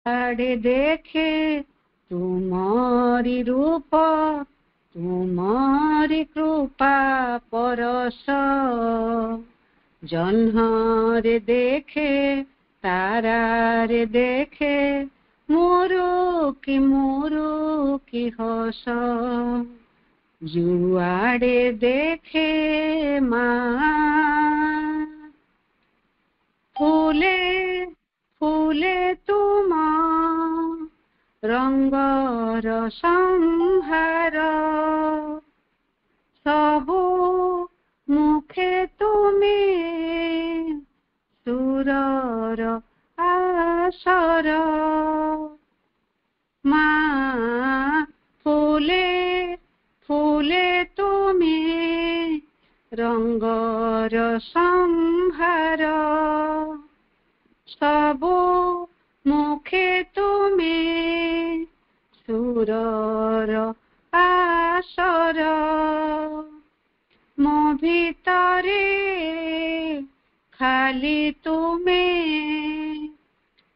आड़े देखे तुम्हारी रूप तुम्हारी कृपा परस जह्नरे देखे तारारे देखे मोरू की हस जुआड़े देखे माँ फूले फूले तुम रंगर संहार सबु मुखे तुमे सुरर आसर माँ फूले फूले तुमे रंगर संहार सबु मुखे तुमे सुरर आसर मो भितरे खाली तुमे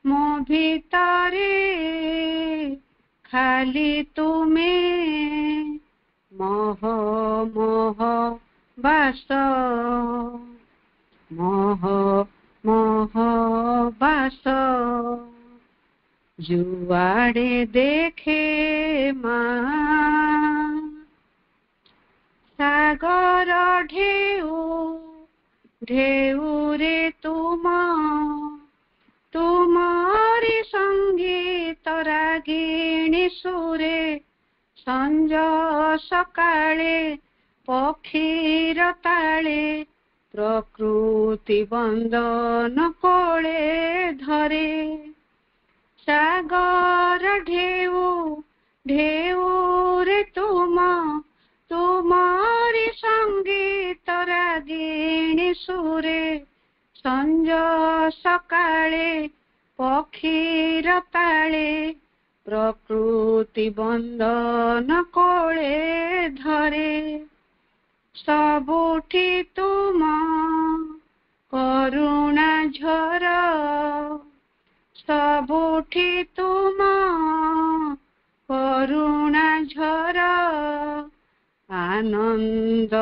मो भितरे खाली तुमे मोह मोह बास मोह मोह बास जुआड़े देखे माँ सागर ढेउ ढेउ रे तुमारी संगीत रागिणी सुरे संज सकाळे पक्षीर ताळे प्रकृति बंदन कोळे धरे सागर ढेउ ढेउ रे तुमारी संगीत रागिणी सुरे संज सकाळे पक्षीर ताळे प्रकृति बंदन कोळे धरे सबुठी तुम करुणा झर सबुठी तुम करुणा झर आनंद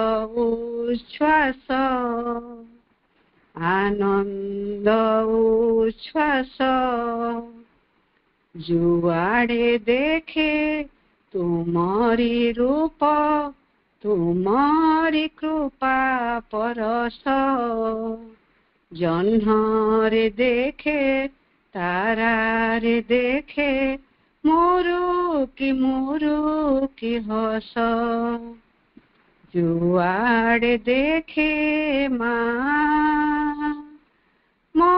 उच्छ्वास आनंद उच्छ्वास जुआड़े देखे तुम्हारी रूप तुम्हारी कृपा परस जह्नरे देखे तारारे देखे मोरू की हस जुआड़े देखे माँ मो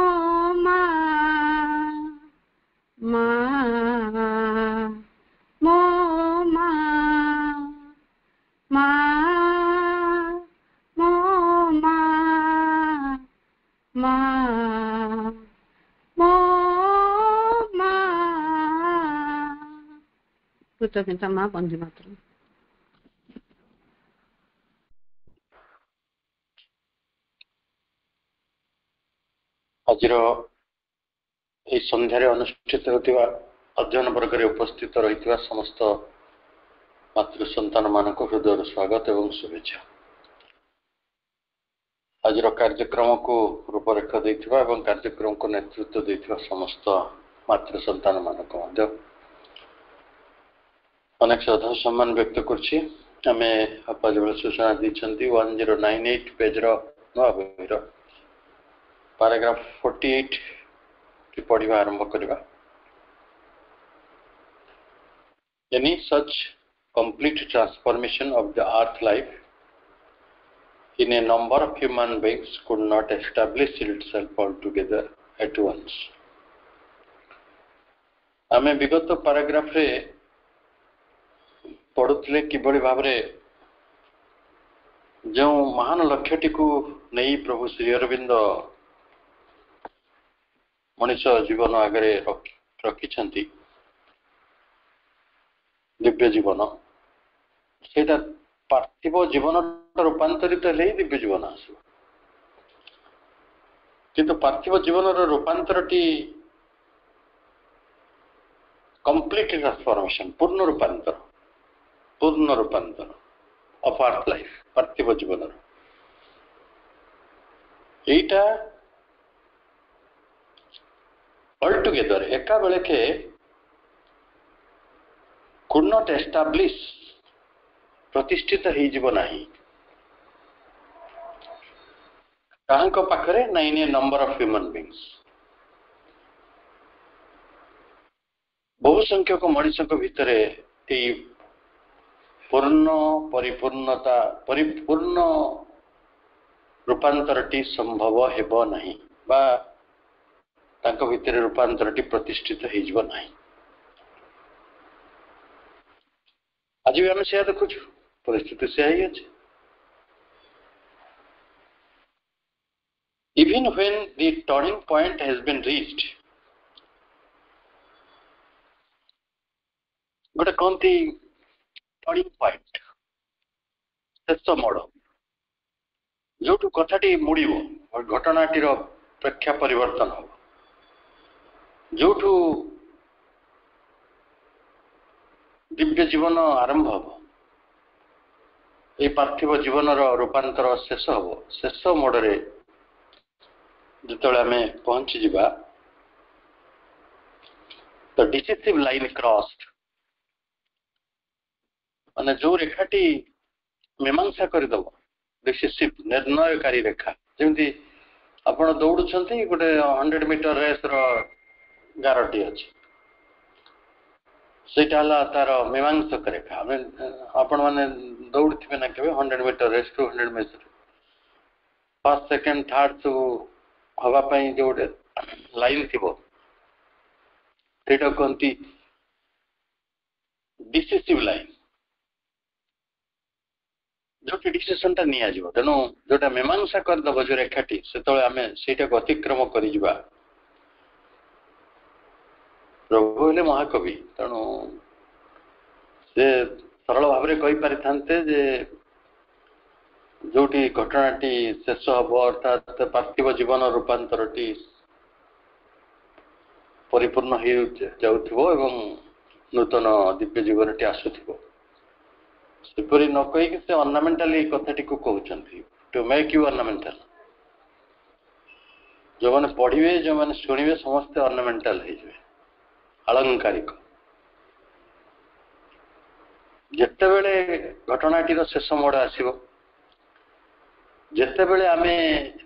माँ माँ मो माँ माँ मो माँ माँ मो माँ कृतज्ञता माँ बंदे मातरम। आज सन्धार अनुष्ठित होता अध्ययन वर्ग में उपस्थित रही समस्त मातृ संतान मानक हृदय स्वागत एवं शुभेच्छा। आज कार्यक्रम को रूपरेखा देथिबा एवं कार्यक्रम को नेतृत्व देथिबा समस्त मातृ संतान मानक अनेक श्रद्धा सम्मान व्यक्त करछि। आमे आपा जो सूचना दी 1098 पेज नवा बहिर पैराग्राफ 48 की पढ़िबा आरंभ करबा। Any such complete transformation of the earth life in a number of human beings could not establish itself altogether at once. आमे विगत पैराग्राफ रे पढ़ुଥିଲେ किबड़ी भाबरे जो महान लक्ष्यटी को नहीं प्रभु श्री अरविंद मनुष्य जीवन आगे रखिछंती दिव्य जीवन से पार्थिव जीवन रूपांतरित हेले दिव्य जीवन आस किंतु पार्थिव जीवन रूपांतरटी कंप्लीट ट्रांसफॉर्मेशन पूर्ण रूपांतर ऑफ अर्थ लाइफ पार्थिव जीवन एटा ऑल टुगेदर एका बेले के कुड नॉट एस्टाब्लिश प्रतिष्ठित हो जीव नाही काहांको पाखरे ना इन ए नंबर ऑफ ह्यूमन बीइंग्स बहु संख्यक मनुष्य भितर पूर्ण परिपूर्णता परिपूर्ण रूपांतरटी संभव हेबो नहीं बा तांको भितर रूपांतरटी प्रतिष्ठित हो नहीं आज भी आम से देखु परिस्थिति से ही अच्छे even when the turning point has been reached गोटे कहती टर्निंग पॉइंट शेष मोड़ जो कथाटी मुड़ब घटनाटीर प्रेक्षा परिवर्तन हम जो दिव्य जीवन आरंभ हम ये पार्थिव जीवन रूपांतर शेष हम शेष मोड़े जिते आम पहुंची जा तो डिसिसिव लाइन क्रॉस्ड माने जो रेखाटी मीमांसा करदेव डिसिसिव निर्णयकारी रेखा जमी आपण दौड़ुंट गोटे 100 मीटर रेस गारटी अच्छी सेटा तार मीमांसक रेखा आपण मैंने दौड़ थे ना के 100 metre race 200 metre first second third सब हवापाई जो गोटे लाइन थी कहती डिसिसिव लाइन जो डिसीजन टा निया जिवो तेणु जोटा मीमांसा करदेव जो रेखाटी से आम से अतिक्रम कर प्रभु हेले महाकवि तेणु से सरल भाव में कहीपरि था जो घटनाटी शेष हम अर्थात पार्थिव जीवन रूपांतर परिपूर्ण हो जाऊ नूतन दिव्य जीवन टी आसुव सेपरी न कहीकि से अर्नामेंटाली कथाटी को कहते टू मेक यू अर्नामेंटाल जो मैंने पढ़े जो मैंने शुणे समस्ते अर्नामेंटाल हो अलंकारिक जिते बेले घटनाटीर शेष मोड़ आसो जिते बेले आम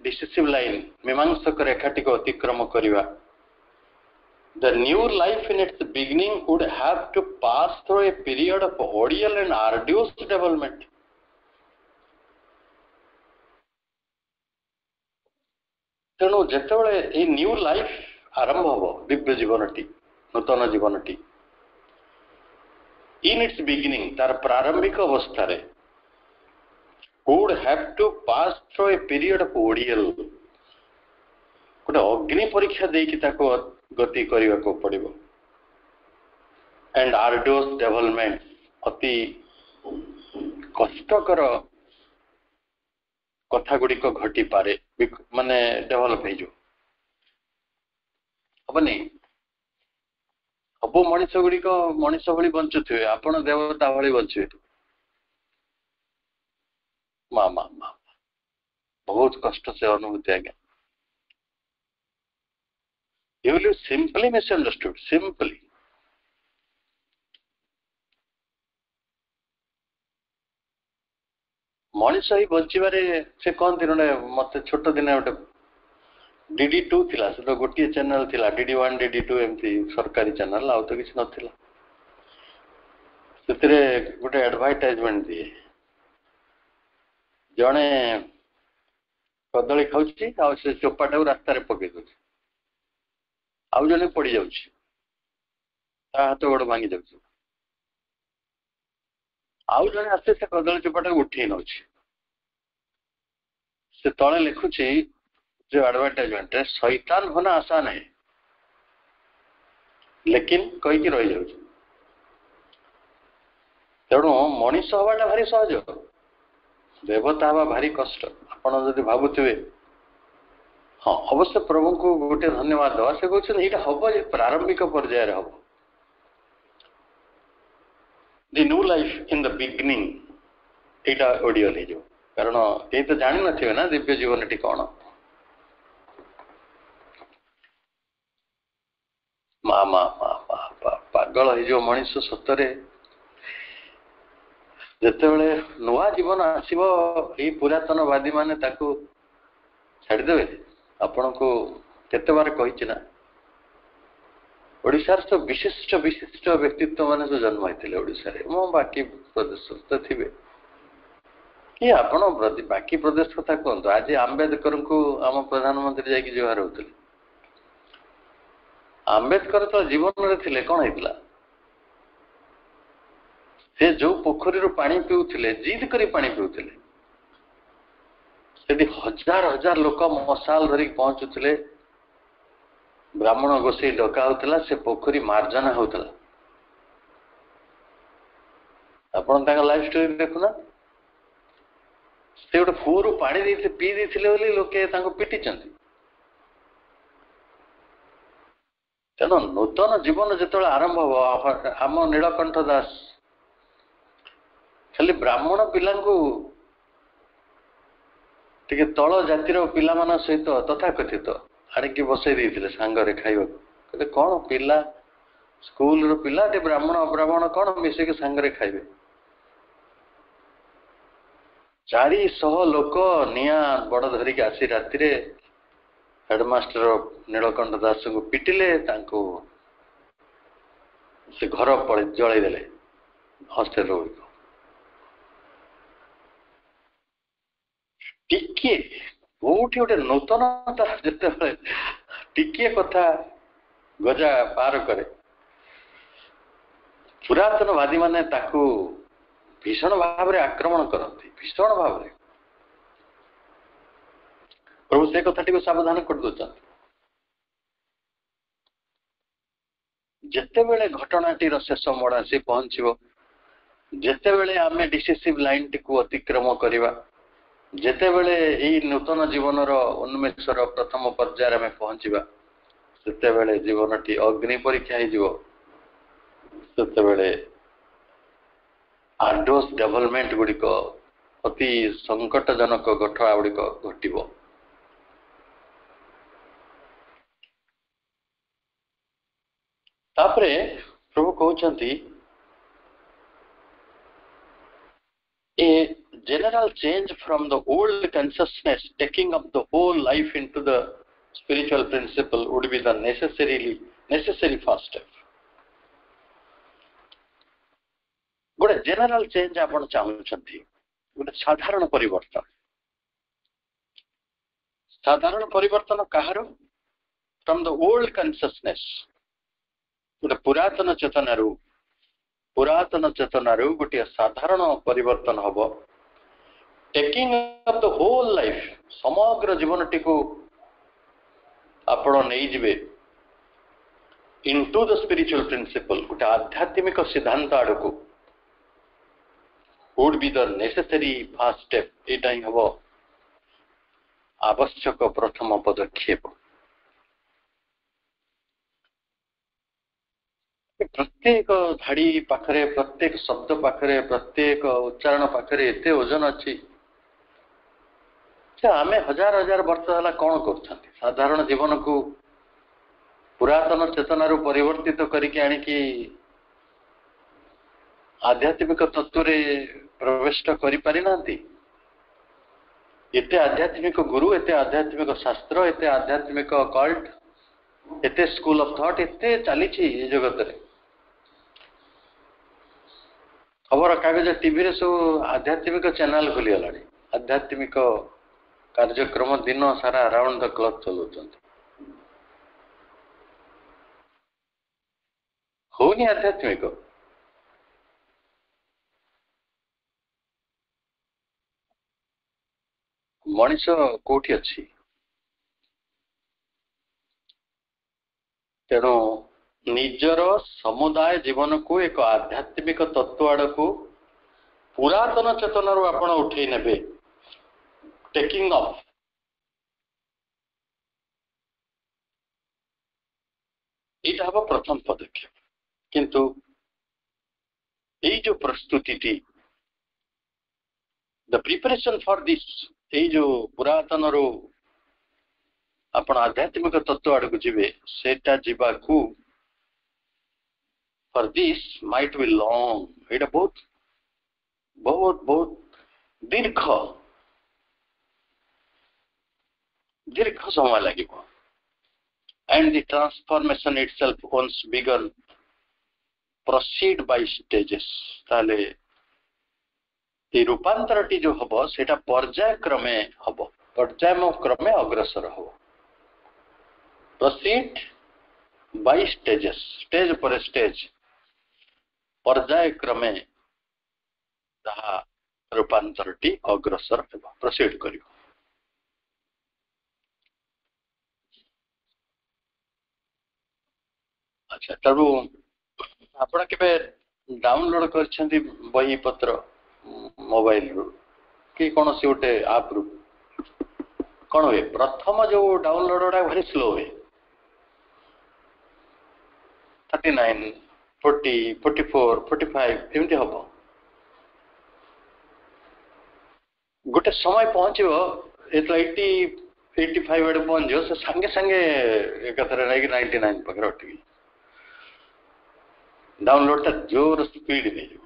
डिसिसिव लाइन मीमांसक रेखाटी को अतिक्रम करवा the new life in its beginning would have to pass through a period of ordeal and arduous development. तेणु जितेबाला ये न्यू लाइफ आरंभ हम दिव्य जीवनटी नूतन जीवनटी इन इट्स बिगिनिंग तार प्रारंभिक अवस्था would have to pass through a period of ordeal गोटे अग्नि परीक्षा देकी ताको गति करने को पड़ो एंड आर्डुअस डेवलपमेंट अति कष्टकर कथा गुड़िक घटी पारे माने डेवलप होनी सब मनीष गुड़िक मनीष भाई बंचुवे आपण देवता भाई बंचे माँ माँ माँ बहुत कष्ट से अनुभूति आज्ञा You will be simply misunderstood. Simply. Manish ही बचारे से कहते मत छोट दिन गोटे DD2 थिला से तो गोटे चैनल थिला DD1 DD2 एमती सरकारी चैनल आउ तो किसी नथिला से गोटे एडवर्टाइजमेंट दिए जड़े कदली खाऊची से चोपाटा रास्तार पकई दे आउ जने पड़ जा हाथ गोड़ भांगी जा आउ जने आसे से कदली चोपाटा उठे नौ से तले लिखुची जो एडवर्टाइजमेंट शैतान होना आसान है लेकिन कहीकि रही जाऊ तेणु मनीष हवाटा भारी सहज देवता हवा भारी कष्ट आपड़ जब भावुवे हाँ अवश्य प्रभु को गोटे धन्यवाद दवा से कहते हम प्रारंभिक पर्यायर हम ଦି ନ୍ୟू ଲାଇଫ ଇନ୍ ଦ ବିଗିନିଂ ଏଇଟା ଅଡିଓ ହେଇଯିବ କାରଣ କେହି ତ ଜାଣିନଥିବେ ନା ଦିବ୍ୟ ଜୀବନଟି କଣ। ମା ମା ମା ମା ପାଗଳ ହେଇଯିବ ମଣିଷ ସତରେ। ଯେତେବେଳେ ନୂଆ ଜୀବନ ଆସିବ ଏଇ ପୁରାତନବାଦୀ ମାନେ ତାକୁ ଛାଡ଼ିଦେବେ। ଆପଣଙ୍କୁ କେତେବାର କହିଛି ନା ଓଡ଼ିଶାର ତ ବିଶିଷ୍ଟ ବିଶିଷ୍ଟ ବ୍ୟକ୍ତିତ୍ୱ ମାନେ ସବୁ ଜନ୍ମ ହେଇଥିଲେ ଓଡ଼ିଶାରେ। ମୁଁ ବାକି ପ୍ରଦେଶ ତ ଥିବେ କି ଆପଣ ବାକି ପ୍ରଦେଶ କଥା କୁହନ୍ତୁ। ଆଜି ଆମ୍ବେଦକରଙ୍କୁ ଆମ ପ୍ରଧାନମନ୍ତ୍ରୀ ଯାଇକି ଜୁହାର ହଉଥିଲେ। ଆମ୍ବେଦକର ତ ଜୀବନରେ ଥିଲେ କଣ ହେଇଥିଲା? ସେ ଯୋଉ ପୋଖରୀରୁ ପାଣି ପିଉଥିଲେ ଜିଦ୍ କରି ପାଣି ପିଉଥିଲେ। ସେଠି ହଜାର ହଜାର ଲୋକ ମଶାଲ ଧରିକି ପହଞ୍ଚୁଥିଲେ। ବ୍ରାହ୍ମଣ ଗୋଷେଇ ଡକା ହଉଥିଲା। ସେ ପୋଖରୀ ମାର୍ଜନା ହଉଥିଲା। ଆପଣ ତାଙ୍କ ଲାଇଫ ଷ୍ଟୋରି ଦେଖୁନା। ସେ ଗୋଟେ କୂଅରୁ ପାଣି ପିଇ ଦେଇଥିଲେ ବୋଲି ଲୋକେ ତାଙ୍କୁ ପିଟିଛନ୍ତି। ତେଣୁ ନୂତନ ଜୀବନ ଯେତେବେଳେ ଆରମ୍ଭ ହବ ଆମ ନୀଳକଣ୍ଠ ଦାସ ଖାଲି ବ୍ରାହ୍ମଣ ପିଲାଙ୍କୁ ଟିକେ ତଳ ଜାତିର ପିଲାମାନଙ୍କ ସହିତ ତଥାକଥିତ ଆଣିକି ବସେଇ ଦେଇଥିଲେ ସାଙ୍ଗରେ ଖାଇବାକୁ। କହିଲେ କଣ ପିଲା ସ୍କୁଲର ପିଲା ଟିକେ ବ୍ରାହ୍ମଣ ଅବ୍ରାହ୍ମଣ କଣ ମିଶିକି ସାଙ୍ଗରେ ଖାଇବେ। 400 ଲୋକ ନିଆଁ ବଡ ଧରିକି ଆସି ରାତିରେ ହେଡମାଷ୍ଟର ନୀଳକଣ୍ଠ ଦାସଙ୍କୁ ପିଟିଲେ। ତାଙ୍କୁ ସେ ଘର ଜଳେଇ ଦେଲେ ହଷ୍ଟେଲ ଗୁଡ଼ିକ। ଟିକିଏ କୋଉଠି ଗୋଟେ ନୂତନତା ଯେତେବେଳେ ଟିକିଏ କଥା ଗଜା ପାର କରେ ପୁରାତନବାଦୀ ମାନେ ତାକୁ ଭୀଷଣ ଭାବରେ ଆକ୍ରମଣ କରନ୍ତି। ଭୀଷଣ ଭାବରେ ପ୍ରଭୁ ସେ କଥାଟିକୁ ସାବଧାନ କରିଦଉଛନ୍ତି। ଯେତେବେଳେ ଘଟଣାଟିର ଶେଷ ମୋଡ଼ ଆସି ପହଞ୍ଚିବ, ଯେତେବେଳେ ଆମେ ଡିସିସିଭ ଲାଇନଟିକୁ ଅତିକ୍ରମ କରିବା, ଯେତେବେଳେ ଏଇ ନୂତନ ଜୀବନର ଉନ୍ମେଷର ପ୍ରଥମ ପର୍ଯ୍ୟାୟରେ ଆମେ ପହଞ୍ଚିବା, ସେତେବେଳେ ଜୀବନଟି ଅଗ୍ନି ପରୀକ୍ଷା ହେଇଯିବ। ସେତେବେଳେ ଆଡଭର୍ସ ଡେଭଲପମେଣ୍ଟ ଗୁଡ଼ିକ ଅତି ସଙ୍କଟଜନକ ଘଟଣା ଗୁଡ଼ିକ ଘଟିବ। ତାପରେ ପ୍ରଭୁ କହୁଛନ୍ତି a general change from the old consciousness taking up the whole life into the spiritual principle would be the necessary first step. ଗୋଟେ ଜେନେରାଲ ଚେଞ୍ଜ ଆପଣ ଚାହୁଁଛନ୍ତି, ଗୋଟେ ସାଧାରଣ ପରିବର୍ତ୍ତନ। ସାଧାରଣ ପରିବର୍ତ୍ତନ କାହାର? ଫ୍ରମ ଦ ଓଲ୍ଡ କନସିୟସନେସ୍, ଗୋଟେ ପୁରାତନ ଚେତନାରୁ ଗୋଟିଏ ସାଧାରଣ ପରିବର୍ତ୍ତନ ହବ। Taking of the whole life, ସମଗ୍ର ଜୀବନଟିକୁ ଆପଣ ନେଇଯିବେ ଇନଟୁ ଦ ସ୍ପିରିଚୁଆଲ ପ୍ରିନ୍ସିପଲ, ଗୋଟେ ଆଧ୍ୟାତ୍ମିକ ସିଦ୍ଧାନ୍ତ ଆଡ଼କୁ। would be the necessary first step. ଏଇଟା ହିଁ ହବ ଆବଶ୍ୟକ ପ୍ରଥମ ପଦକ୍ଷେପ। ପ୍ରତ୍ୟେକ ଧାଡି ପାଖରେ, ପ୍ରତ୍ୟେକ ଶବ୍ଦ ପାଖରେ, ପ୍ରତ୍ୟେକ ଉଚ୍ଚାରଣ ପାଖରେ ଏତେ ଓଜନ ଅଛି। ଆମେ ହଜାର ହଜାର ବର୍ଷ ହେଲା କଣ କରୁଛନ୍ତି? ସାଧାରଣ ଜୀବନକୁ ପୁରାତନ ଚେତନାରୁ ପରିବର୍ତ୍ତିତ କରିକି ଆଣିକି ଆଧ୍ୟାତ୍ମିକ ତତ୍ତ୍ୱରେ ପ୍ରବେଶ କରିପାରିନାହାନ୍ତି। ଏତେ ଆଧ୍ୟାତ୍ମିକ ଗୁରୁ, ଏତେ ଆଧ୍ୟାତ୍ମିକ ଶାସ୍ତ୍ର, ଏତେ ଆଧ୍ୟାତ୍ମିକ କଲ୍ଟ, ଏତେ ସ୍କୁଲ ଅଫ ଥଟ୍ ଏତେ ଚାଲିଛି ଏ ଜଗତରେ। ଖବର କାଗଜ ଟିଭିରେ ସବୁ ଆଧ୍ୟାତ୍ମିକ ଚ୍ୟାନେଲ ଖୋଲିଗଲାଣି। ଆଧ୍ୟାତ୍ମିକ କାର୍ଯ୍ୟକ୍ରମ ଦିନ ସାରା ରାଉଣ୍ଡ ଦ କ୍ଲକ୍ ଚଲାଉଛନ୍ତି। ହଉନି ଆଧ୍ୟାତ୍ମିକ। ମଣିଷ କୋଉଠି ଅଛି? ତେଣୁ ନିଜର ସମୁଦାୟ ଜୀବନକୁ ଏକ ଆଧ୍ୟାତ୍ମିକ ତତ୍ତ୍ୱ ଆଡ଼କୁ ପୁରାତନ ଚେତନାରୁ ଆପଣ ଉଠେଇ ନେବେ। ଟେକିଂ ଅଫ୍, ଏଇଟା ହବ ପ୍ରଥମ ପଦକ୍ଷେପ। କିନ୍ତୁ এই जो प्रस्तुति द प्रिपरेशन फॉर दिस এই जो पुरातन रो आपण आध्यात्मिक तत्व आड़ को जीवे सेटा जीवा को for this might be long एटा बहुत बहुत बहुत दीर्घ दीर्घ समय लगे and the transformation itself once begun proceed by stages ताले ये रूपांतरटी जो हबो सेटा पर्याय क्रमे हबो पर्याय क्रमे अग्रसर हबो proceed by stages स्टेज पर स्टेज पर्याय क्रमे जहा रूपांतरटी अग्रसर हबो proceed करियो अच्छा तबु आपण केबे डाउनलोड करछंती बही पत्र मोबाइल रो कि कोन से उठे आप रो कोन होय प्रथम जो डाउनलोडडा very स्लो है 39 40 44 45 एमती हबो गोटे समय पहुंचो एत 80 85 एड पहुंचो से संगे संगे एकथरे नै 99 पकड़ उठी डाउनलोड ता जोर स्पीड में जो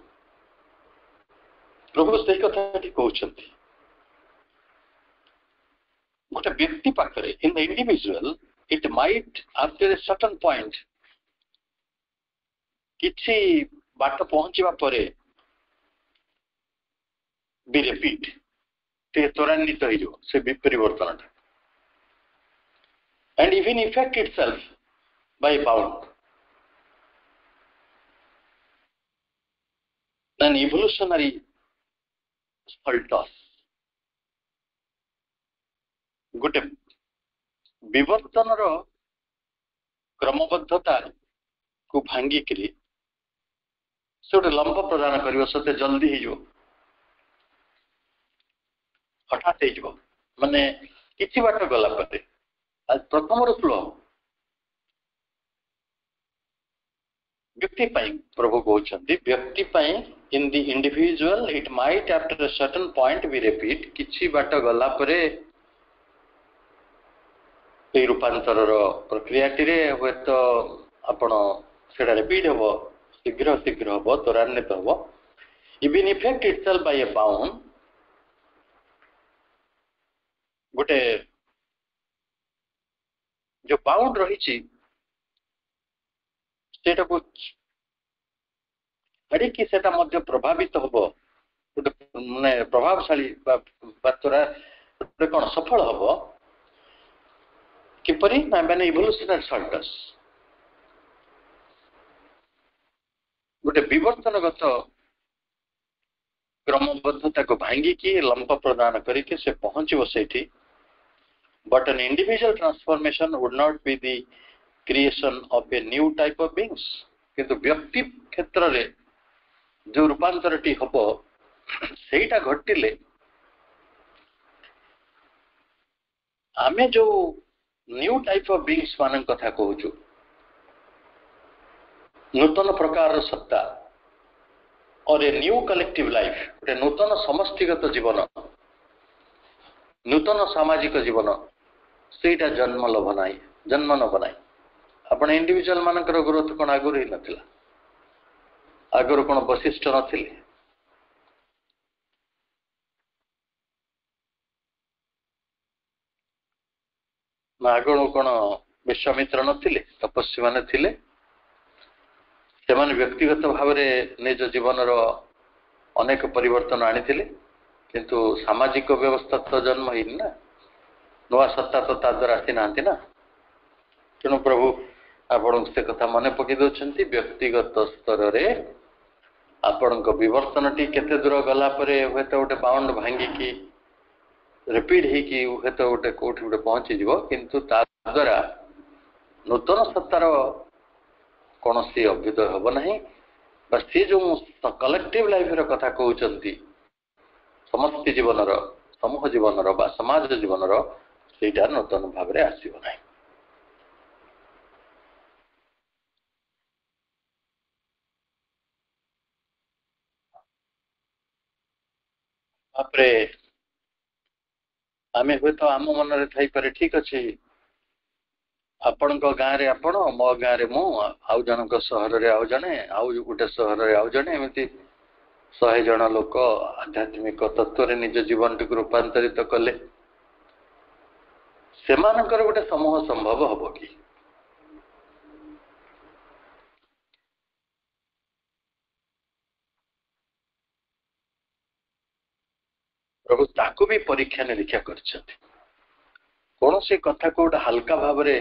प्रभु से कथा कहते गोटे व्यक्ति पाखरे इन the individual it might after a certain point किछि बाट पहुंचवा परे बी रिपीट ते त्वरान्वित हो जो से परिवर्तन and even effect itself by bound an evolutionary pulse गोटे विवर्तन रो क्रमबद्धता को भांगी करी से गोटे लंब प्रदान करियो सते जल्दी ही जो हठात ही जो माने किछि बाट गला पते आज प्रथम रो फ्लो व्यक्ति पाई प्रभु कहउछंती व्यक्ति पाई in the individual it might after a certain point be repeat किछि बाट गला परे ए रूपांतर रो प्रक्रियाटी रे होय तो आपण सेडा रिपीट होबो शीघ्र शीघ्र होबो त्वरान्वित होबो इवन इफेक्ट इटसेल्फ बाय अ बाउंड गोटे जो बाउंड रही सेटा को अरे कि सेटा मध्य प्रभावित होबो गोटे माने प्रभावशाली बातरा कोन सफल होबो किपरि माने इवोल्यूशनरी सल्टस गोटे विवर्तनगत क्रमबद्धता को भांगी की लंब प्रदान करके से पहुंचो सेठी but an individual transformation would not be the creation of a new type of beings किंतु व्यक्ति क्षेत्र रे जो रूपांतरटी हबो सेटा घटिले आमे जो न्यू टाइप ऑफ बीइंग्स मान कथा कहूछु नूतन प्रकार सत्ता और ए न्यू कलेक्टिव लाइफ गोटे नूतन समष्टिगत जीवन नूतन सामाजिक जीवन सेटा जन्म लभ नाई जन्म न बनाई आपण इंडिविजुअल मानकर ग्रोथ कोन आगुर ही नथिला आगुर कोन वशिष्ठ नथिले ना आगुर कोन विश्वामित्र नथिले तपस्वी माने थिले सेमान व्यक्तिगत भाव में निज जीवन अनेक परिवर्तन आनी किंतु सामाजिक व्यवस्था तो जन्म ही ना नुआ सत्ता तो तादर आसी ना तेणु प्रभु आपण से कथा मन पकई दौरान व्यक्तिगत स्तर रे आपण विवर्तन टी केते दूर गला परे हे तो गोटे बाउंड भांगी की रिपीट ही कि हे तो गोटे कोठी गोटे पहुंची जीवो किंतु ता द्वारा नूतन सत्तार कौन सी अभ्युदय हम ना बस सी जो कलेक्टिव लाइफ कथा कहते समस्त जीवन समूह जीवन समाज जीवन सेटा नूतन भाव में आसब ना तापरे आमे हुए तो आम मन रे थाई पारे ठीक अच्छे आपण गाँव रे आपण मो गाँव रे मु आउ जनक सहर रे आउ जने आउ गोटे सहर रे आउ जने एमती 100 जन लोक आध्यात्मिक तत्व रे निज जीवन टी रूपांतरित कले सेमानकर गोटे समूह संभव हबो कि प्रभु ताकू भी परीक्षा निरीक्षा करछथि कौन से कथा को हल्का भाव रे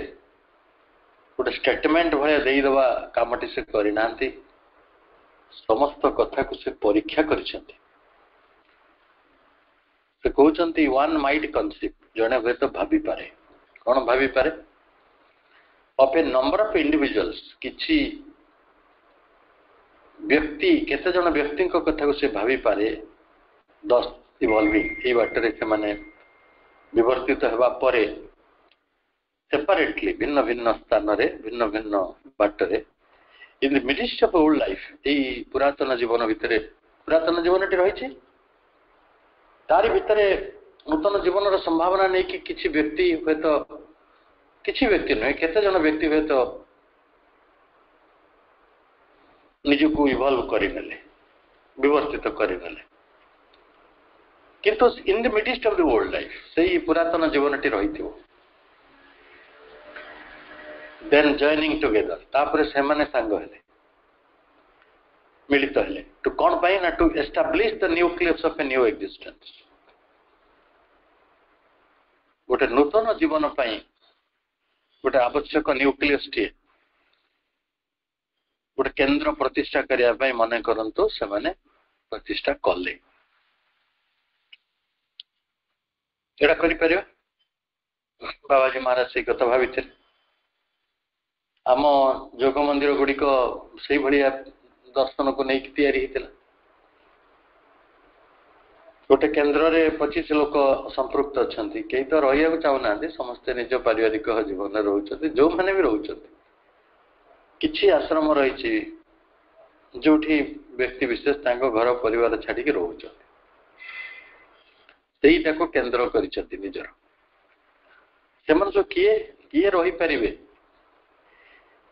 गोटे स्टेटमेंट भाया देई दवा कामटी से करिनांती समस्त कथा को से परीक्षा करछथि से कहउछंती वन माइट कन्सीव जने हुए तो भाभी पारे कौन भाभी पारे of a number of individuals किछि व्यक्ति केते जन व्यक्ति को कथा को से भाभी पारे 10 इवॉल्विंग ए बाटरे से माने विवर्तित हेबा परे सेपरेटली भिन्न भिन्न स्थान रे भिन्न भिन्न बाटरे in the midst of old life ए पुरातन जीवन भितरे पुरातन जीवन टी रही छी तारी भितरे नूतन जीवन रो संभावना नै कि किछि व्यक्ति होय तो किछि व्यक्ति नै केते जन व्यक्ति होय तो निजको इवॉल्व करि नेले विवर्तित करि नेले किंतु in the midst of the old life सही पुरातन जीवन टी रही थी देन जॉइनिंग टुगेदर तापर से माने संग हेले मिलित हेले टू कोन पाई ना to establish the nucleus of a new existence गोटे नूतन जीवन पाई गोटे आवश्यक न्यूक्लियस टी गोटे केंद्र प्रतिष्ठा करिया पाई मने करंतु से माने प्रतिष्ठा कले एड़ा करि परियो बाबाजी महाराज से कथा भाविते आम जोग मंदिर गुड़ी को से भाया दर्शन को नहीं तैयारी होता गोटे केन्द्र रे 25 लोक संपृक्त अच्छा कई तो रहा चाहूना समस्ते निज पारिवारिक जीवन रोच जो मैंने भी रोच किसी आश्रम रही जो व्यक्ति विशेष घर परिवार छाड़ी रोच सेटा को केन्द्र कर निजर से किए किए रही पारे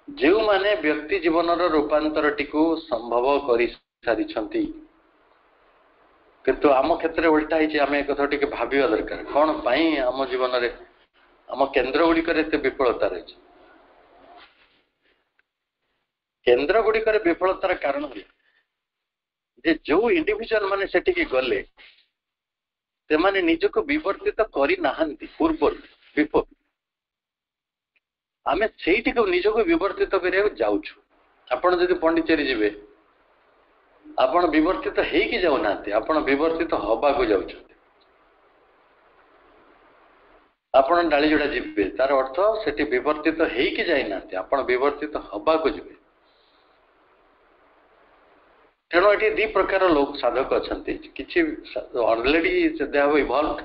जो माने व्यक्ति जीवन रूपांतर टी संभव कर सारी किंतु आम क्षेत्र में उल्टा है आम एक कथा टी भाविया दरकार कौन पाई आम जीवन रे आम केन्द्र गुड़िक विफलता रही केन्द्र गुड़िक विफलतार कारण जे जो इंडिविजुअल माने सेठी गले से माने निजको विवर्तित करी नाहंती पूर्व बिफोर आमे सेठी को निजको विवर्तित करिया जाउछु आपण जदि पंडिचेरी जिवे आपण विवर्तित हे कि जाउ नाते आपण विवर्तित हबा को जाउछु आपण डाली जोड़ा जिवे तार अर्थ सेठी विवर्तित हे कि जाई नाते आपण विवर्तित हबा को जिवे तेणु ये 2 प्रकार लोक साधक अच्छा कि ऑलरेडी दे हैव इवॉल्व्ड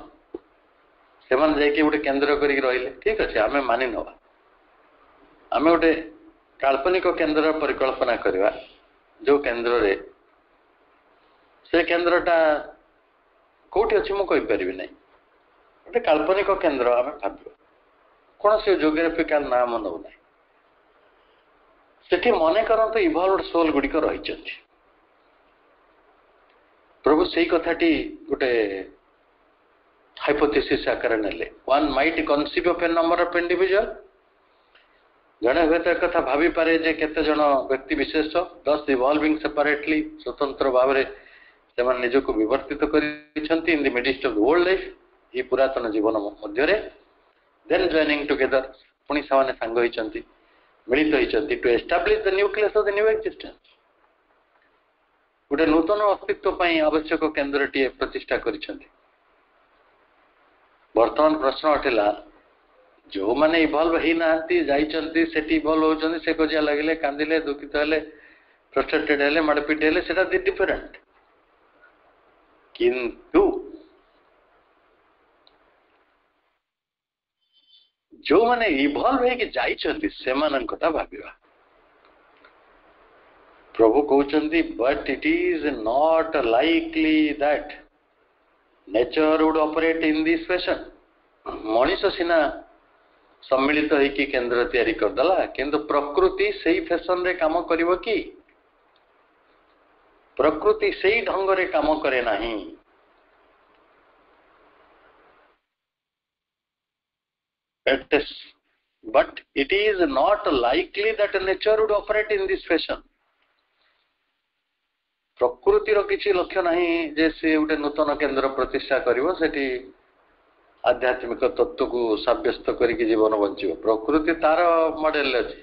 से गोटे केन्द्र कर रही ठीक अच्छे आम मानि नवा आम गोटे काल्पनिक केन्द्र परिकल्पना करवा जो केन्द्र रे से केन्द्रटा कौटी अच्छी मुझे कहीपर ना गोटे काल्पनिक केन्द्र आम भाव कौन से जोग्राफिकाल नाम नौना से मन करते इवॉल्व्ड सोल गुड़िक रही प्रभु से कथाटी गोटे हाइपोथेसिस आकार नेले one might conceive of a number of individual जड़े हुए तो कथा भाभी पारे जे केते जन व्यक्ति विशेष 10 इवॉल्विंग सेपरेटली स्वतंत्र भाव में से निजको विवर्तित करिसेंती in the midst of the old life ये पुरातन जीवन मध्य देन जॉइनिंग टुगेदर पुणी से सांग होइचंती मिलित होइचंती to establish the nucleus of the new existence गोटे नूतन अस्तित्व आवश्यक केन्द्र टी प्रतिष्ठा करिसेंती वर्तमान प्रश्न उठिला जो माने इवॉल्व ही नांती जाइचंती सेठी इवॉल्व होचंती से कोजिया लगिले कांदिले दुखित हेले फ्रस्ट्रेटेड हेले मारपीट हेले सेटा डिफरेंट किंतु जो माने इवॉल्व है कि जाइचंती सेमान कथा भाबिवा प्रभु कहते but it is not likely that nature would operate in this fashion Manish सीना सम्मिलित होइकी केंद्र तैयारी करदेला किंतु प्रकृति सही फैशन रे काम करिवो कि प्रकृति सही ढंग रे काम करे नहीं but it is not likely that nature would operate in this fashion प्रकृति रो किछि लक्ष्य नहीं जे से उटे नूतन केंद्र प्रतिष्ठा करिवो सेठी आध्यात्मिक तत्व को साब्यस्त करिके जीवन बंचिवो प्रकृति तार मॉडल अछि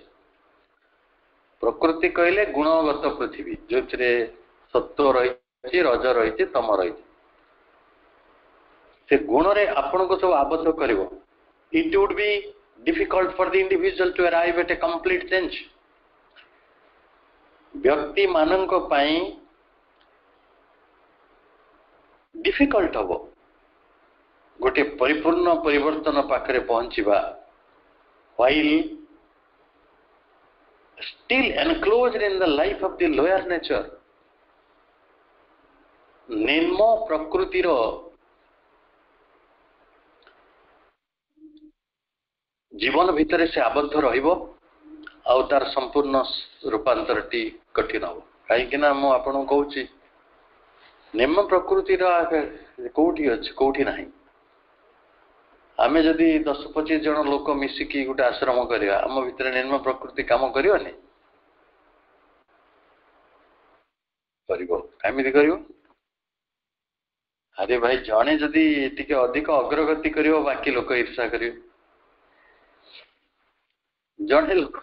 प्रकृति कहले गुणगत पृथ्वी जोथिरे सत्व रहिछि रज रहिछि तम रहिछि से गुण रे आपण को सब आबद्ध करिवो it would be difficult for the individual to arrive at a complete change व्यक्ति मानक पाई डिफिकल्ट हबो गोटे परिपूर्ण परिवर्तन पाखरे पहुंचीबा while still enclosed in the life of the lower nature निम्न प्रकृति रो जीवन भितर से आबद्ध रहिबो आउ तार संपूर्ण रूपांतर टी कठिन हो कहीं ना मु आपन कहूची निम्न प्रकृति कोठी अछि कोठी नाही आमे जदि 10-25 जन लोक मिसिकी गोटे आश्रम करिया आम भितर निम्न प्रकृति काम करियोनी करिवो कामिति करिवो अरे भाई जणे जदि टिके अधिक अग्रगति करिवो बाकी लोक ईर्षा करिवो जड़े लोक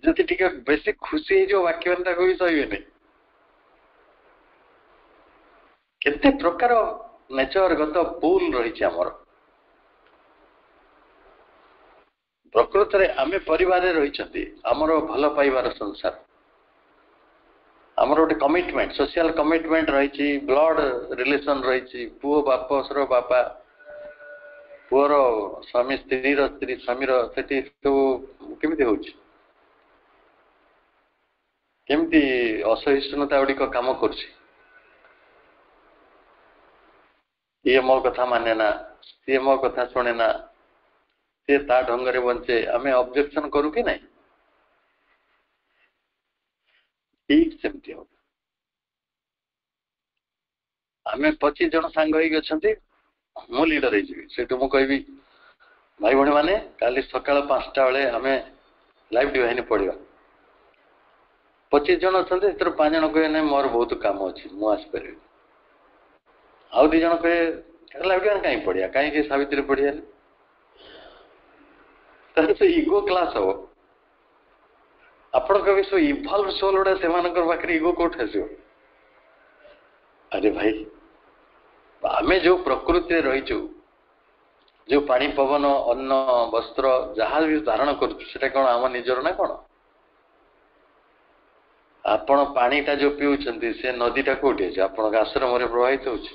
जदि टिके बेसी खुशी जो वाक्यवंता को भी सही केते प्रकार नेचर गत पुल रही आमर प्रकृत रे आमे परिवार रे रही आमर भल पाइबार संसार आमर गोटे कमिटमेंट सोशल कमिटमेंट रही ब्लड रिलेशन रही पुओ बापसर बापा पुअर स्वामी स्त्री स्त्री स्वामी सेठी सब केमिति होउछि केमिति असहिष्णुता गुड़िक काम करछि ये मो कथा माने ना ये मो कथा सुने ना से ता ढंग रे बंचे आमे ऑब्जेक्शन करू कि नहीं ठीक सेमति हो आमे 25 जन सांग होई गछंती मु लीडर है सेठू मु कहबी भाई भणी माने काली सकाळ 5टा बेले आमे लाइव डिवाइन पढ़िबा 25 जन अछंते सेतर 5 जन कहे नै मोर बहुत काम अछि मु आस परबी आउ 2 जन कहे लाइव डिवाइन काई पढ़िया काई के सावित्री पढ़िया त से ईगो क्लास हो आपण कभी सो इवॉल्व सोल उडा सेमानकर बाकरी ईगो कोठ हसियो अरे भाई आमे जो प्रकृति रहीचु जो पानी पवन अन्न वस्त्र जहाँ भी धारण करुँ कौन आम निजर ना कौन आपण पानीटा जो पीउछंती से नदीटा कोठी अछि आपण आश्रम रे प्रवाहित होछि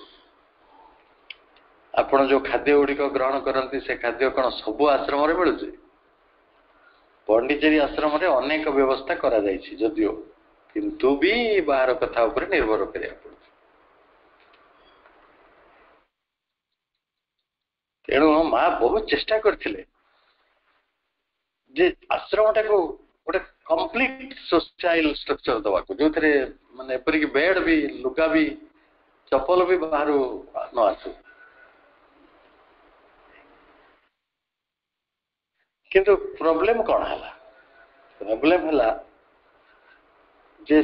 आपण जो खाद्य गुड़िक ग्रहण करती से खाद्य कौन सब आश्रम रे मिलुछि पंडिचेरी आश्रम रे अनेक व्यवस्था करा जायछि जदियो किंतु भी बाहर कथा ऊपर निर्भर करिया पड़ुछि तेणु माँ बहुत चेष्टा करथिले जे आश्रमटा को गोटे कंप्लीट सोसाइल स्ट्रक्चर दवा को जो थे माने एपरि कि बेड भी लुगा भी चप्पल भी बाहर न आसु किंतु प्रॉब्लम कौन है प्रॉब्लम है जे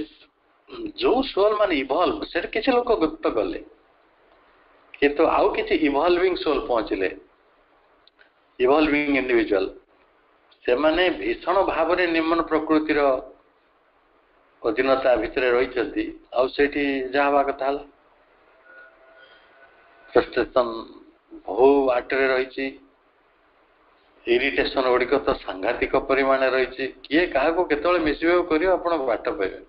जो सोल मान इवॉल्व से किसी लोक गुप्त गले किंतु आउ किसी इवॉल्विंग सोल पहुंचले इवॉल्विंग इंडिविजुअल से माने भीषण भाव में निम्न प्रकृतिर अधीनता भितर रही आउ सेठी जहाँ कथा फ्रस्ट्रेशन बहु आटरे रही इरिटेशन गुड़िक तो सांघातिक परिमाण रही किए क्या केतले मिसबिहेव करियो आपण बाट पाइबे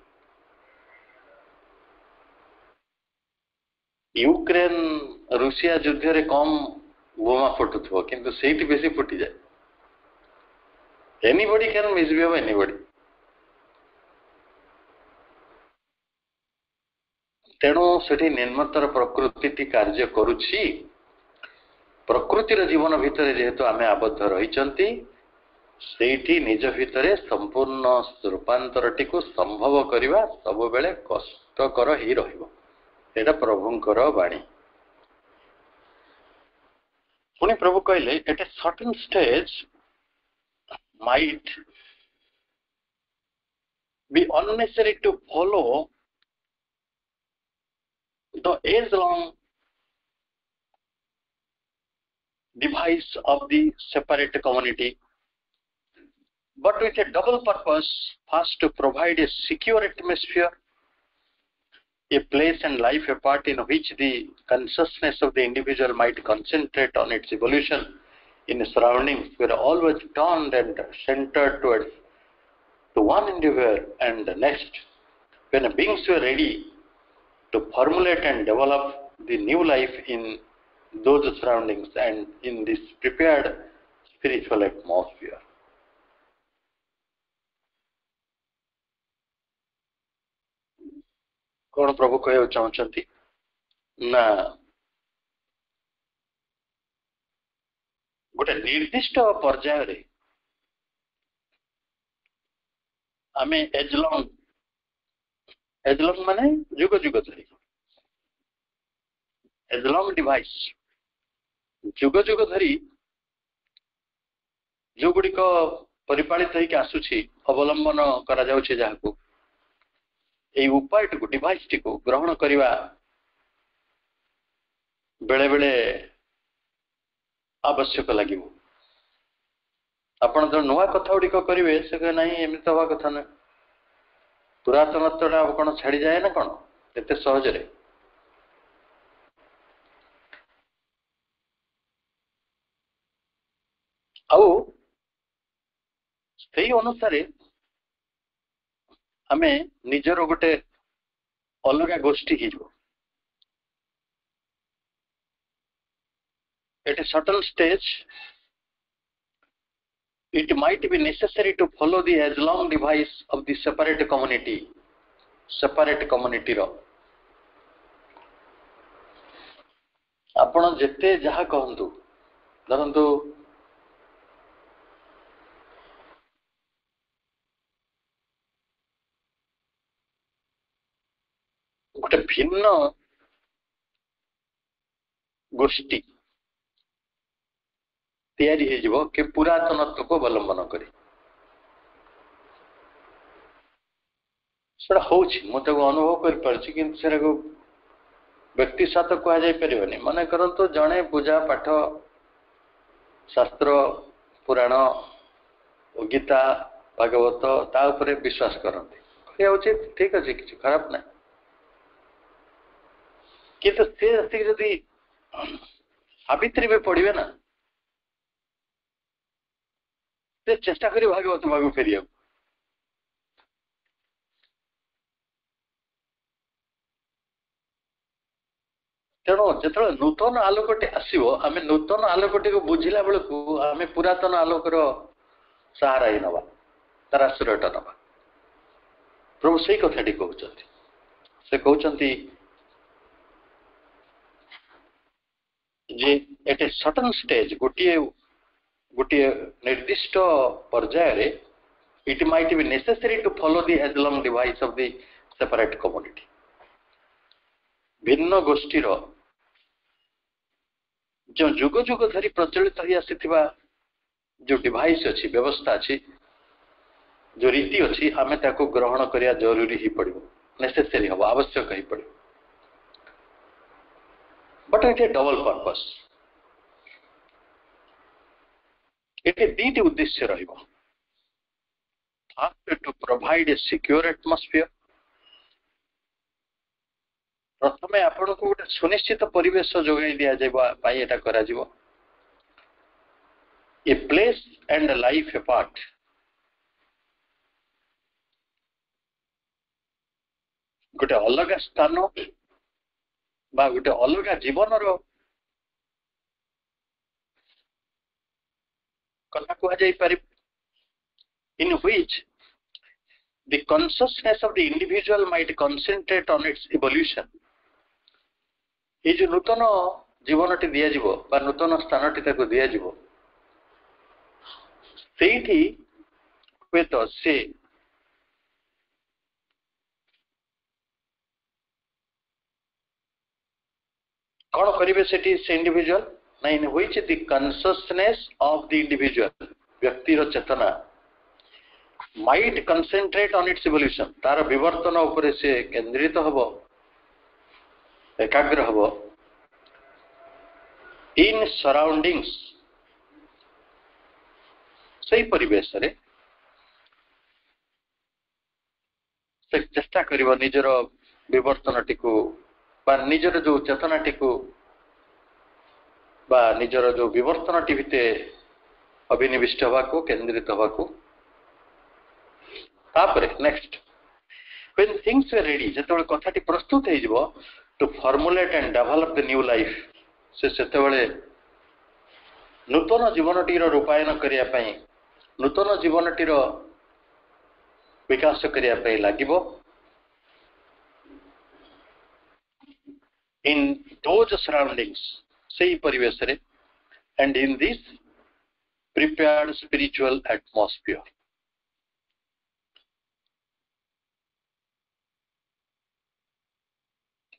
यूक्रेन रूसिया युद्ध रे कम बोमा फुटुथो किंतु सेठी बेसी फुटी जाए एनीबॉडी कैन मिसबिहेव एनीबॉडी तेणु से निम्नतर प्रकृति कार्य करुछि प्रकृतिर जीवन भितर जेहेतु आमे आबद्ध रही सेठी निज भितर संपूर्ण रूपांतर टी को संभव करवा सब बेले कष्टकर ही रहिबो एटा प्रभुंकर वाणी पुणी प्रभु कहले at a certain stage might be unnecessary to follow the age-long device of the separate community, but with a double purpose: first, to provide a secure atmosphere, a place and life apart in which the consciousness of the individual might concentrate on its evolution in surroundings were always turned and centered towards to one individual and the next. When beings were ready to formulate and develop the new life in those surroundings and in this prepared spiritual atmosphere. कौन प्रभु कहू चाहते ना गोटे निर्दिष्ट पर्यायर आम एजलंग माने जुग जुग धरी एजलंग डिवाइस जुग जुग धरी जो गुड़िक परिपालित होकर आसुची अवलंबन करा जाउछे जाहाकू ए उपाय टी डिवाइस टी को ग्रहण करवा बेले बेले आवश्यक लगे आपण जो नुआ कथा गुड़िक करेंगे से ना एमती हवा कथा ना पुरातनत्वटा कौन छाड़ी जाए ना कौन एत सहजरे आउ से अनुसार आम निजर गोटे अलग गोष्ठी हो at a certain stage it might be necessary to follow the age-long device of the separate community ro आपण जेते जहा कहंतु धरंतु गोटे भिन्न गोष्ठी तैयारी हो कि पुरातनत्व को अवलंबन करी मुझे अनुभव कर व्यक्ति साथ कह जापरनी मन करंतु जड़े पूजा पाठ शास्त्र पुराण गीता भागवत ता उपरे विश्वास करते ठीक अच्छे किसी खराब ना किंतु से जदि सावित्री में पढ़े ना चेष्टा करी भागवत भाग फेरिया तेणु जो नूतन आलोकटे आसो आम नूतन आलोकटी को बुझिला बेलू आम पुरातन आलोकर सहारा ही नवा तार आश्रयटा नवा प्रभु से कथाटी कहते से कहते जे एट ए सर्टेन स्टेज गोटे गोटे निर्दिष्ट पर्यायर it might be necessary to follow the age long device of the separate community भिन्न गोष्ठीर जो जुग जुग धरी प्रचलित हो आसीथिबा जो डिवाइस अच्छी व्यवस्था अच्छी जो रीति अच्छी आमे ताको ग्रहण करिया जरूरी ही पड़िबो नेसेसरी हो आवश्यक ही पड़िबो but it a double purpose एटे दीटी उद्देश्य रहिबो first to provide a secure atmosphere प्रथमे आपण को गोटे सुनिश्चित परिवेश जोगाई दिया जाइबा पाई एटा करा जिवो a place and life apart गोटे अलग स्थान बा गोटे अलग जीवन रो कथा कह जाई पारि in which the consciousness of the individual might concentrate on its evolution ये जो नूतन जीवनटी दिज्व बा नूतन स्थानटी दिज्व से हुए तो से कौन करेंगे से individual nine which the consciousness of the individual व्यक्तिर चेतना might concentrate on its evolution तार विवर्तन उपरे से केंद्रित हब एकाग्र हब इन सराउंडिंग्स से परिवेश रे से चेष्टा करिव निजर विवर्तन टिकु बा निजर जो चेतना टिकु बा निजर जो विवर्तन टीते अभिनिविष्ट हवा को केंद्रित हवा को तापरे next when things were ready जेतेबेले कथाटी प्रस्तुत हे जिवो to formulate and develop the new life से सेतेबेले नूतन जीवनटीर रूपायन करिया पई नूतन जीवनटीर विकास करिया पई लागिबो in those surroundings सही परिवेश रे and in this prepared spiritual atmosphere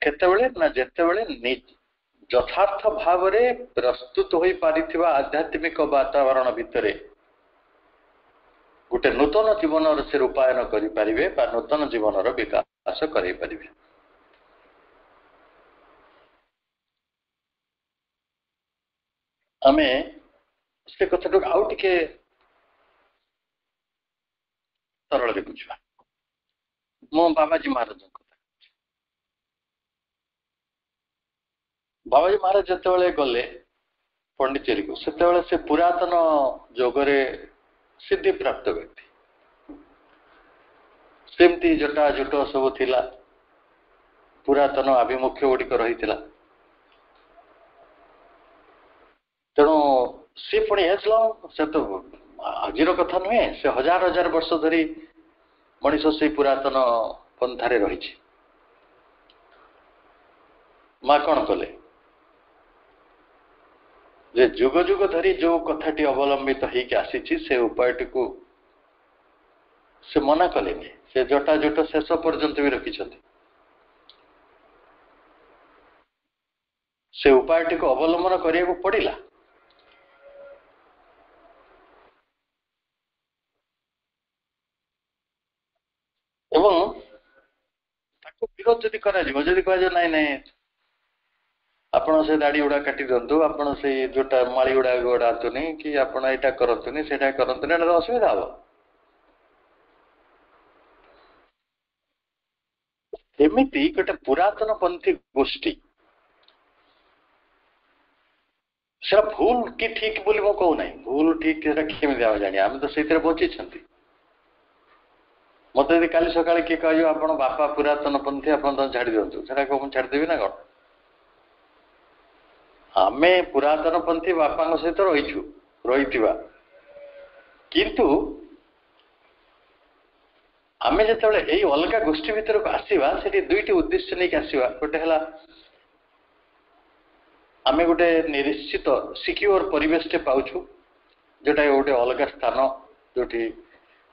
केतेबेले ना जेतेबेले यथार्थ भाव रे प्रस्तुत होई पारिथिबा आध्यात्मिक वातावरण भितरे गोटे नूतन जीवन से रूपायन करि परिबे बा नूतन जीवन रो विकास करि परिबे आमे से कथा तो आउ टिके सरल रे बुझवा मो बाबाजी महाराज बाबाजी महाराज जिते गले पंडिचेरी को से पुरातन जोगरे सिद्धि प्राप्त व्यक्ति सेमती जटा जुट सब थिला पुरातन आभिमुख्य गुड़िक रही तेणु सी पुणी से तो आज कथा नुहे से हजार हजार वर्ष धरी मनीष से पुरातन पंथारे रही माँ कौन कले जे जुग जुग धरी जो कथाटी अवलंबित होइक आसी से उपायटी को से मना कले से जटा जुट शेष पर्यंत भी रखिछथि से उपायटी को अवलंबन करिया पड़िला एवं ताको विरोध जदि करा जिवो जदि कह जे नाही नाही आपण से दाढ़ी गुड़ा काटी दिंतु आपण से जोटा माली गुड़ा गोड़ातुनी कि आपण एटा करतुनी सेटा करतुनी एटा असुविधा हो एमिति गोटे पुरातन पंथी गोष्ठी से भूल कि ठीक बोली मो कहू नाही भूल ठीक केमी देवा जानी आम तो से बची मत यदि काली सकाळे किए कह आपण बापा पुरातन पंथी आपण तो छाड़ी दिंतु से छाड़देवी ना कौन आमे पुरातन पंथी बापा सहित रही किंतु आमे जिते यही अलग गोष्ठी भितर को आसवा से दुईटी उद्देश्य नहीं आसवा गोटे है आमे गोटे निश्चित सिक्योर परिवेश पाऊँ जोटा गोटे अलग स्थान जो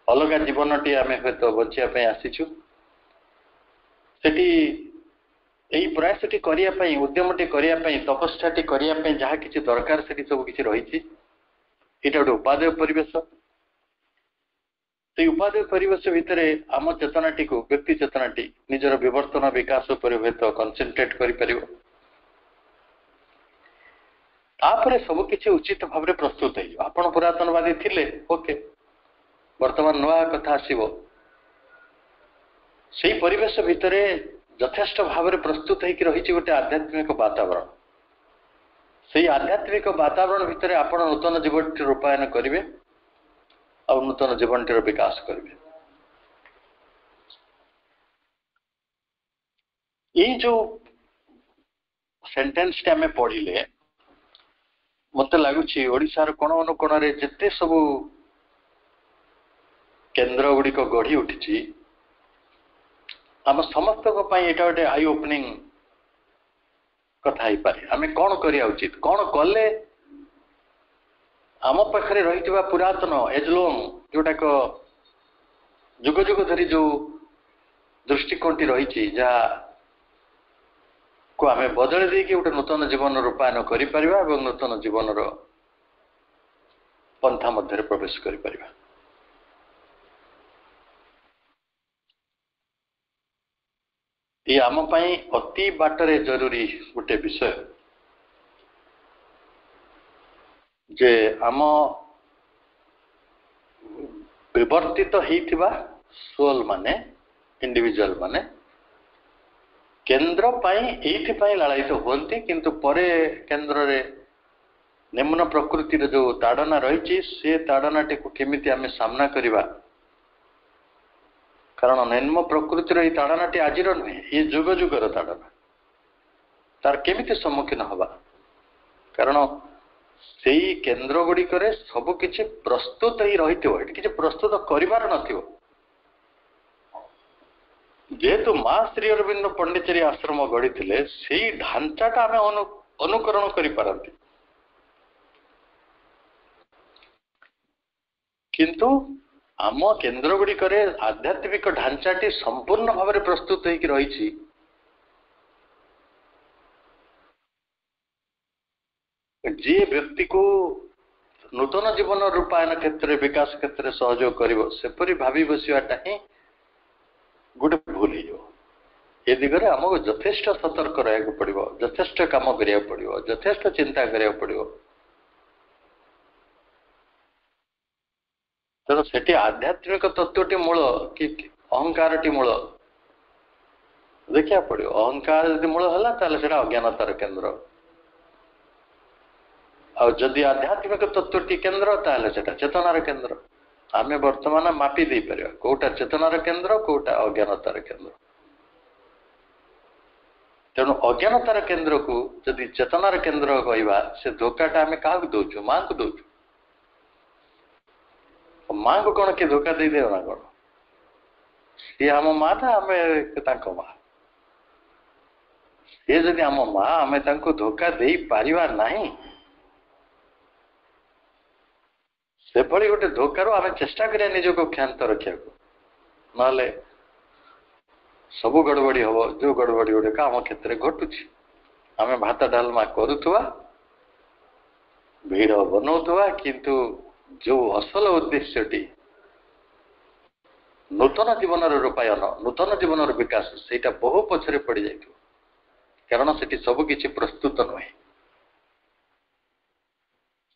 अलग जीवन टी आम हूँ बचापी आसीचु सेठी यही प्रयास टी करने उद्यम टी करने तपस्या टी करने जहाँ किसी दरकार से सब किसी रही गोटे उपादेय परिवेश से उपादेय परिवेश भितर आम चेतनाटी को व्यक्ति चेतनाटी निजर विवर्तन विकास पर हूँ कनसेंट्रेट कर सबकि उचित भाव में प्रस्तुत हो पुरातनवादी थिले ओके वर्तमान नुआ कथा आसो से परिवेश भितर यथेष्ट भाव में प्रस्तुत होकर रही गोटे आध्यात्मिक वातावरण से आध्यात्मिक वातावरण भितर आप नूतन जीवन रूपायन करेंगे और नूतन जीवन विकास करेंगे ये जो सेंटेंस टे आम पढ़िले मत लगुच ओडिशार कोण अनुकोण जिते सब केन्द्र गुड़िक गढ़ी उठी आम समस्त यहाँ गोटे आई ओपनिंग କଥା ହେଇପାରେ ଆମେ କଣ କରିବା ଉଚିତ କଣ କଲେ ଆମ ପାଖରେ ରହିଥିବା ପୁରାତନ ଏଜଲୋମ ଯୋଉଟାକ ଯୁଗ ଯୁଗ ଧରି ଯୋଉ ଦୃଷ୍ଟିକୋଣଟି ରହିଛି ଯାହା କୁ ଆମେ ବଦଳି ଦେଇକି ଗୋଟେ ନୂତନ ଜୀବନ ରୂପାୟନ କରିପାରିବା ଏବଂ ନୂତନ ଜୀବନର ପନ୍ଥା ମଧ୍ୟରେ ପ୍ରବେଶ କରିପାରିବା। ये आम पाई अति बाटरे जरूरी गोटे विषय जे आम विवर्तित होइथिबा सोल माने इंडिविजुअल माने केंद्र पाई एथि पाई लड़ाई होती किंतु परे केंद्र रे निम्न प्रकृति जो ताड़ना रही से ताड़नाटी को केमिति आमे सामना करिबा कारण निम्न प्रकृतिर ये ताड़नाटी आज नुहे ये जुग जुगर ताड़ना तार केमिति सम्मुखीन हवा कारण से केन्द्र गुड़िक सबकि प्रस्तुत ही रही कि प्रस्तुत करिबार नथिबो जेहेतु माँ श्री अरविंद पंडिचेरी आश्रम गढ़ी से ढांचाटा आम अनुकरण करि पारंती किंतु आम केन्द्र गुड़िक आध्यात्मिक ढांचाटी संपूर्ण भाव में प्रस्तुत होकर रही जी व्यक्ति को नूतन जीवन रूपायन क्षेत्र विकास क्षेत्र में सहयोग करपरी भावी बसवाटा ही गोटे भूल हो दिगरे आमको यथेष्ट सतर्क रहा पड़ो यथेष्ट काम करा पड़ो यथेष्ट चिंता करा पड़ो तेणु से आध्यात्मिक तत्वटी मूल कि अहंकार मूल देखा पड़ो अहंकार यदि मूल है से अज्ञानतार केन्द्र आदि आध्यात्मिक तत्वटी केन्द्र ताले से चेतनार केन्द्र आम वर्तमान मापी दे पार कोटा चेतनार केन्द्र कोटा अज्ञानतार केन्द्र तेणु अज्ञानतार केन्द्र को जदि चेतनार केन्द्र कहवा से धोखाटा आम क्या दौचु माँ को दौचु माँ को कौन किए धोखा दे ना कौन सी आम माँ था आम माँ सी जदि आम माँ आम धोखा दे पारिबा नहीं से भली गोटे धोखार आम चेष्टा करिया निजको क्षांत रखा ना सबू गड़बड़ी हम जो गड़बड़ी गुड़िक आम क्षेत्र में घटुची आम भात डालमा करुवा भीड़ बनाऊवा किंतु जो असल उद्देश्यटी नूतन जीवन रूपायन नूतन जीवन विकास सेटा बहु पछरे पड़ जाए कारण से सबकि प्रस्तुत नुहे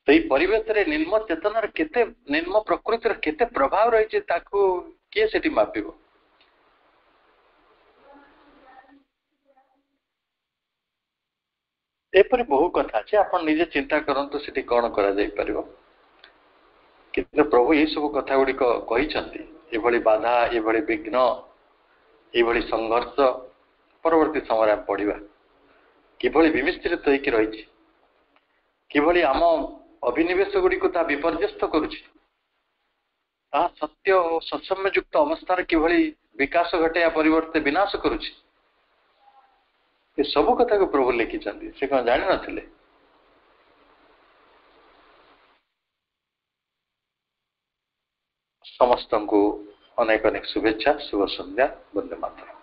परिवेश रे निम्न चेतनार केते निम्न प्रकृतिर केते प्रभाव रही किए से मापिब एपरी बहु कथा अच्छे आप निजे चिंता करंतु सेठी कौन करा जाई परिबो किंतु प्रभु ये सब कथा गुड़िक कहते बाधा ये विघ्न ये संघर्ष परवर्ती समय पढ़ा किभली विमिश्रित होकर रही किभली आम अभिनिवेश गुड़िक विपर्यस्त करुच्ची सत्य और सत्सम्ययुक्त अवस्थार किभली विकास घटे परिवर्ते विनाश करुच्ची ये सब कथा को प्रभु लिखिं से कौन जान नथिले समस्त को अनेक अनेक शुभेच्छा शुभ संध्या वंदे मातरम।